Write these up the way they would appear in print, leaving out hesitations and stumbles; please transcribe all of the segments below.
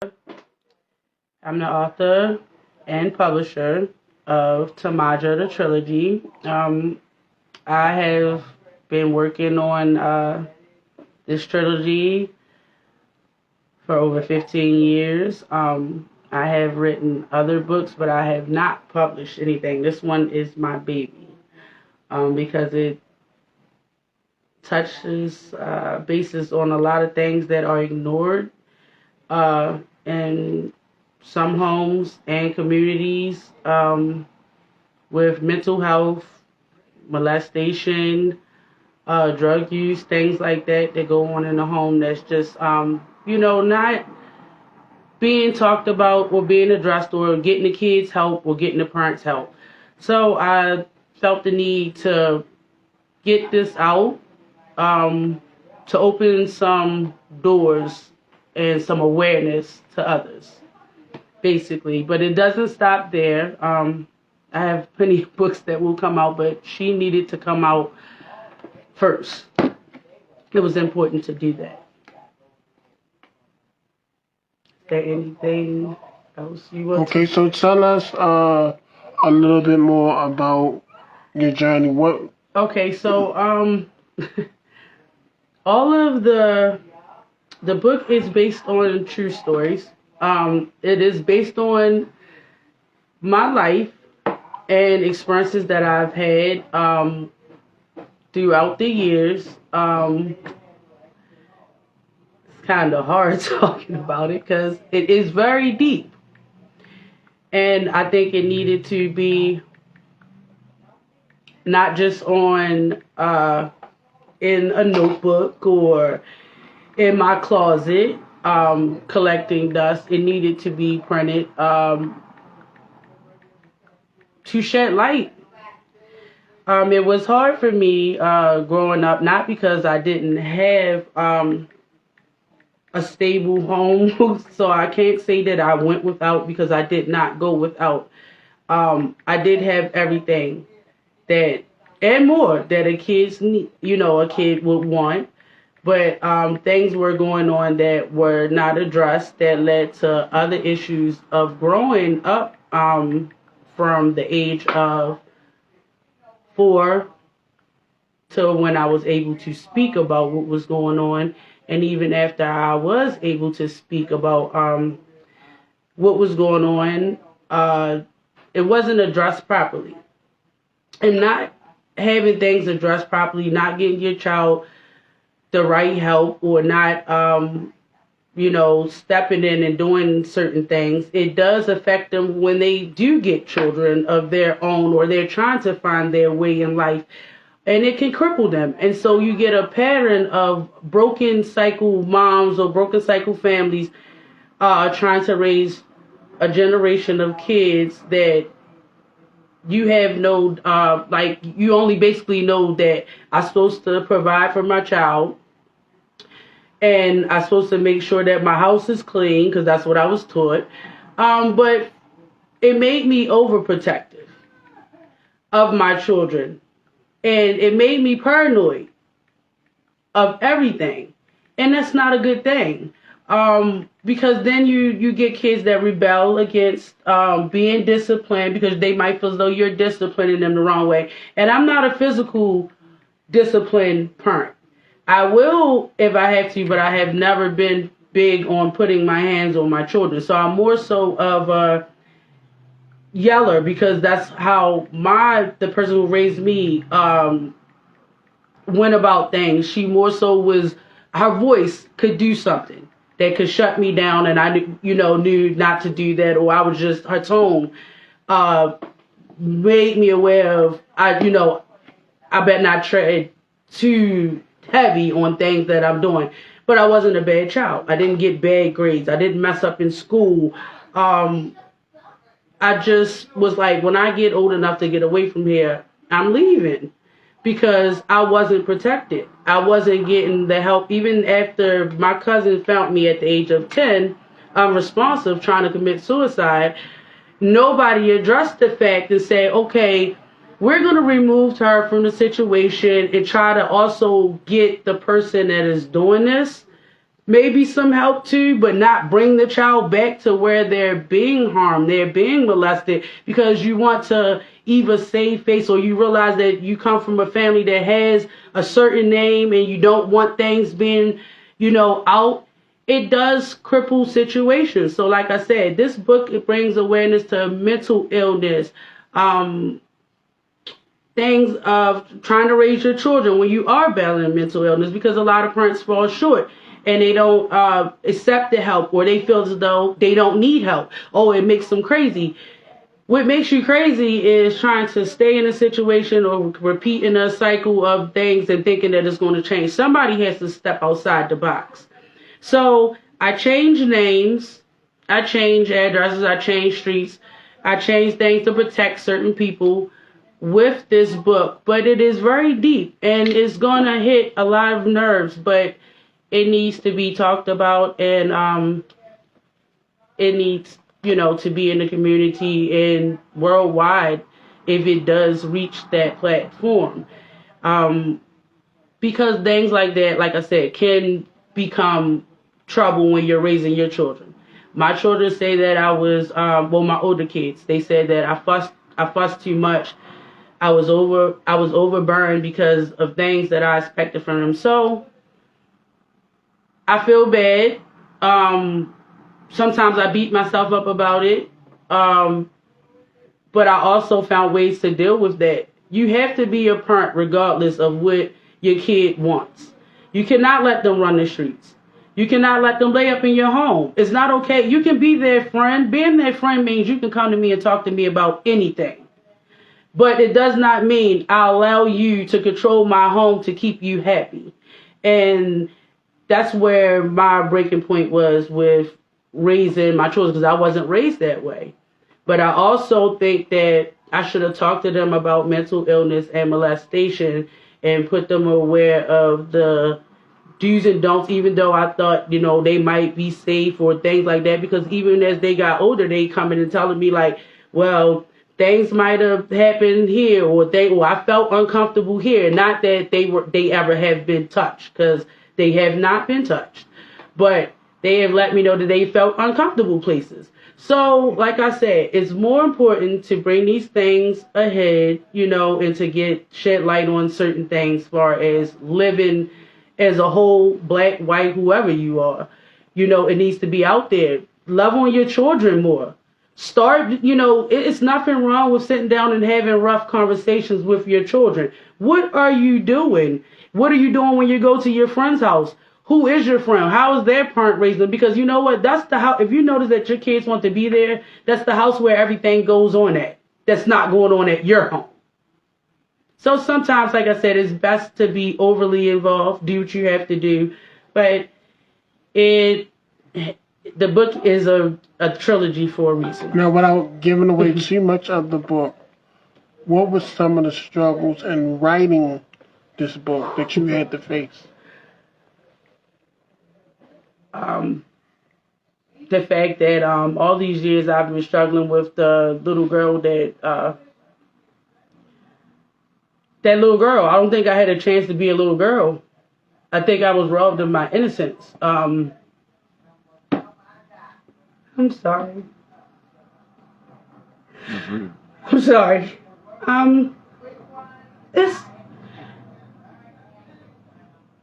I'm the author and publisher of Tamaja the Trilogy. I have been working on this trilogy for over 15 years. I have written other books, but I have not published anything. This one is my baby because it touches bases on a lot of things that are ignored in some homes and communities with mental health, molestation, drug use, things like that that go on in the home that's just, not being talked about or being addressed or getting the kids help or getting the parents help. So I felt the need to get this out, to open some doors and some awareness to others, basically. But it doesn't stop there. I have plenty of books that will come out, but she needed to come out first. It was important to do that. Is there anything else you want Okay, so tell us a little bit more about your journey. What? Okay, so all of the book is based on true stories. It is based on my life and experiences that I've had throughout the years. It's kind of hard talking about it because it is very deep. And I think it needed to be not just on in a notebook or in my closet collecting dust. It needed to be printed to shed light. It was hard for me growing up, not because I didn't have a stable home, so I can't say that I went without because I did not go without. I did have everything that and more that a kid's a kid would want, but things were going on that were not addressed that led to other issues of growing up from the age of 4 to when I was able to speak about what was going on, and even after I was able to speak about what was going on, it wasn't addressed properly. And not having things addressed properly, not getting your child the right help, or not, stepping in and doing certain things, it does affect them when they do get children of their own or they're trying to find their way in life. And it can cripple them. And so you get a pattern of broken cycle moms or broken cycle families trying to raise a generation of kids that you have no, you only basically know that I'm supposed to provide for my child and I'm supposed to make sure that my house is clean because that's what I was taught. But it made me overprotective of my children. And it made me paranoid of everything. And that's not a good thing. Because then you get kids that rebel against being disciplined because they might feel as though you're disciplining them the wrong way. And I'm not a physical disciplined parent. I will if I have to, but I have never been big on putting my hands on my children. So I'm more so of a yeller because that's how the person who raised me went about things. She more so was, her voice could do something that could shut me down, and I knew not to do that, or I was just, her tone made me aware of I better not tread too heavy on things that I'm doing. But I wasn't a bad child. I didn't get bad grades. I didn't mess up in school. I just was like, when I get old enough to get away from here, I'm leaving because I wasn't protected. I wasn't getting the help. Even after my cousin found me at the age of 10, unresponsive, trying to commit suicide, nobody addressed the fact and said, okay, we're going to remove her from the situation and try to also get the person that is doing this maybe some help too, but not bring the child back to where they're being harmed, they're being molested, because you want to either save face, or you realize that you come from a family that has a certain name and you don't want things being, out. It does cripple situations. So like I said, this book, it brings awareness to mental illness, things of trying to raise your children when you are battling mental illness, because a lot of parents fall short and they don't accept the help, or they feel as though they don't need help. Oh, it makes them crazy. What makes you crazy is trying to stay in a situation or repeating a cycle of things and thinking that it's going to change. Somebody has to step outside the box. So I change names, I change addresses, I change streets, I change things to protect certain people with this book. But it is very deep and it's going to hit a lot of nerves, but it needs to be talked about, and it needs, to be in the community and worldwide if it does reach that platform. Because things like that, like I said, can become trouble when you're raising your children. My children say that I was, my older kids, they said that I fussed too much. I was overburned because of things that I expected from them. So I feel bad. Sometimes I beat myself up about it. But I also found ways to deal with that. You have to be a parent regardless of what your kid wants. You cannot let them run the streets. You cannot let them lay up in your home. It's not okay. You can be their friend. Being their friend means you can come to me and talk to me about anything. But it does not mean I allow you to control my home to keep you happy. And that's where my breaking point was with raising my children, because I wasn't raised that way. But I also think that I should have talked to them about mental illness and molestation and put them aware of the do's and don'ts, even though I thought, they might be safe or things like that. Because even as they got older, they come in and telling me like, well, things might have happened here, or I felt uncomfortable here. Not that they ever have been touched, because they have not been touched. But they have let me know that they felt uncomfortable places. So, like I said, it's more important to bring these things ahead, and to shed light on certain things as far as living as a whole, black, white, whoever you are. It needs to be out there. Love on your children more. Start, it's nothing wrong with sitting down and having rough conversations with your children. What are you doing? What are you doing when you go to your friend's house? Who is your friend? How is their parent raising them? Because you know what? That's the house. If you notice that your kids want to be there, that's the house where everything goes on at. That's not going on at your home. So sometimes, like I said, it's best to be overly involved, do what you have to do. But the book is a trilogy for a reason. Now, without giving away too much of the book, what were some of the struggles in writing this book that you had to face? The fact that all these years I've been struggling with the little girl that little girl. I don't think I had a chance to be a little girl. I think I was robbed of my innocence. I'm sorry. Mm-hmm. I'm sorry.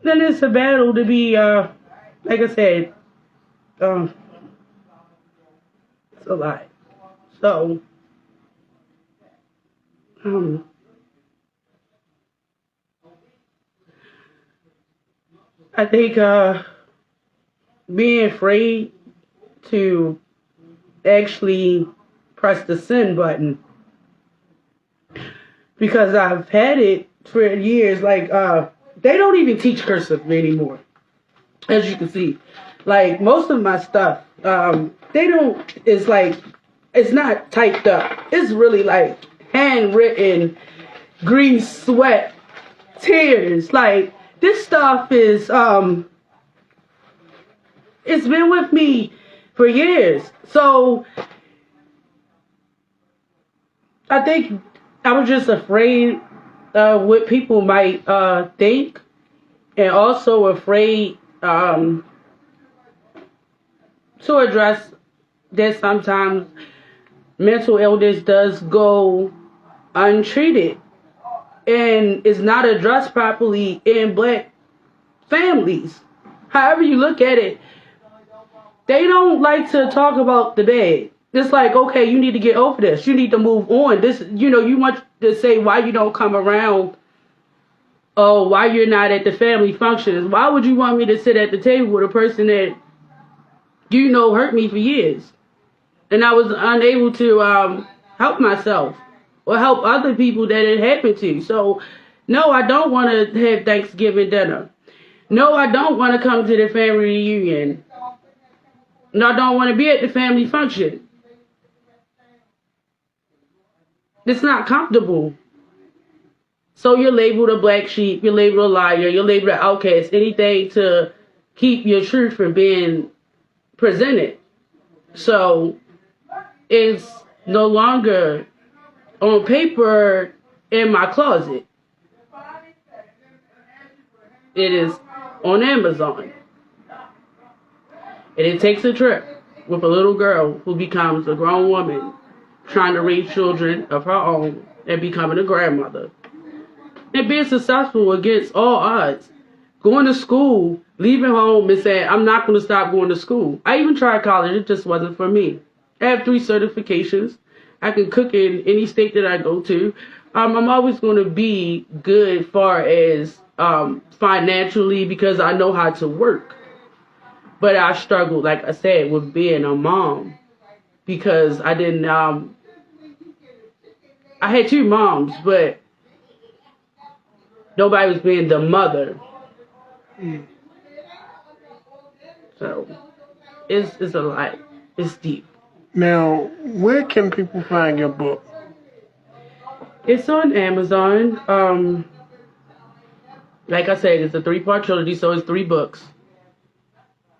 It's a battle to be like I said, it's a lot. So, I think being afraid to actually press the send button, because I've had it for years. Like, they don't even teach cursive anymore. As you can see, like most of my stuff, it's not typed up. It's really like handwritten, grease, sweat, tears. Like this stuff is, it's been with me for years. So I think I was just afraid of what people might think, and also afraid to address that sometimes mental illness does go untreated and is not addressed properly in black families. However you look at it, they don't like to talk about the bad. It's like, okay, you need to get over this. You need to move on. This, you want to say why you don't come around. Oh, why you're not at the family functions. Why would you want me to sit at the table with a person that, hurt me for years? And I was unable to help myself or help other people that it happened to. So, no, I don't want to have Thanksgiving dinner. No, I don't want to come to the family reunion. No, I don't want to be at the family function. It's not comfortable. So you're labeled a black sheep, you're labeled a liar, you're labeled an outcast, anything to keep your truth from being presented. So it's no longer on paper in my closet. It is on Amazon. And it takes a trip with a little girl who becomes a grown woman trying to raise children of her own and becoming a grandmother. And being successful against all odds. Going to school, leaving home and saying, I'm not going to stop going to school. I even tried college. It just wasn't for me. I have 3 certifications. I can cook in any state that I go to. I'm always going to be good far as financially because I know how to work. But I struggled, like I said, with being a mom because I didn't, I had 2 moms, but nobody was being the mother. So it's a lot. It's deep. Now, where can people find your book? It's on Amazon. Like I said, it's a 3-part trilogy, so it's 3 books.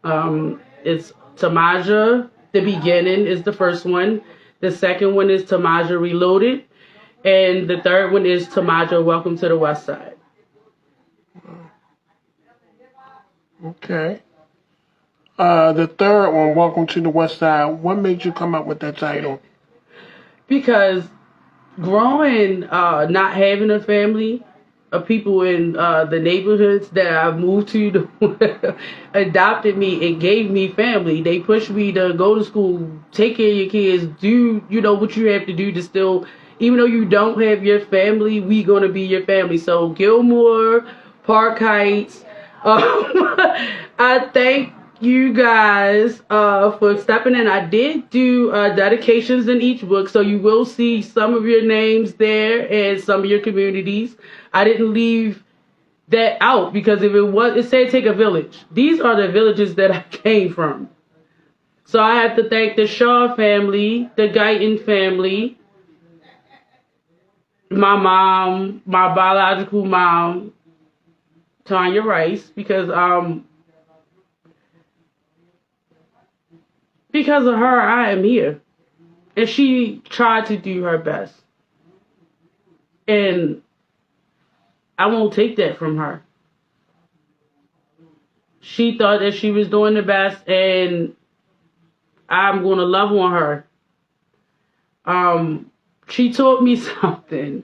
It's Tamaja, The Beginning is the first one. The second one is Tamaja Reloaded. And the third one is Tamaja, Welcome to the West Side. Okay. The third one, Welcome to the West Side. What made you come up with that title? Because growing, not having a family, of people in the neighborhoods that I moved to adopted me and gave me family. They pushed me to go to school, take care of your kids, do what you have to do to still, even though you don't have your family, we gonna be your family. So Gilmore, Park Heights, I thank you guys for stepping in. I did do dedications in each book, so you will see some of your names there and some of your communities. I didn't leave that out because if it said take a village. These are the villages that I came from. So I have to thank the Shaw family, the Guyton family, my mom, my biological mom, Tanya Rice, because of her, I am here. And she tried to do her best. And I won't take that from her. She thought that she was doing the best, and I'm going to love on her. She taught me something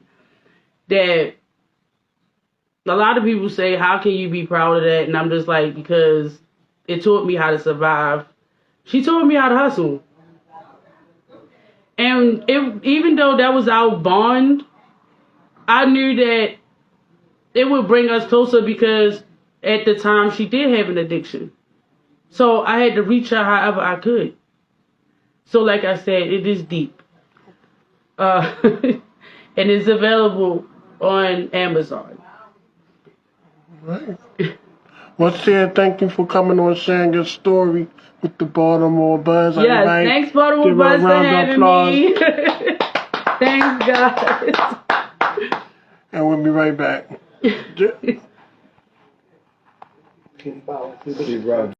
that a lot of people say, how can you be proud of that? And I'm just like, because it taught me how to survive. She taught me how to hustle. And even though that was our bond, I knew that it would bring us closer because at the time she did have an addiction. So I had to reach her however I could. So like I said, it is deep. And it's available on Amazon. Right. Well, Sid, thank you for coming on, sharing your story with the Baltimore Buzz. Yes, Everybody thanks Baltimore give her a Buzz for round of having applause. me. Thanks, guys. And we'll be right back. Keep rolling.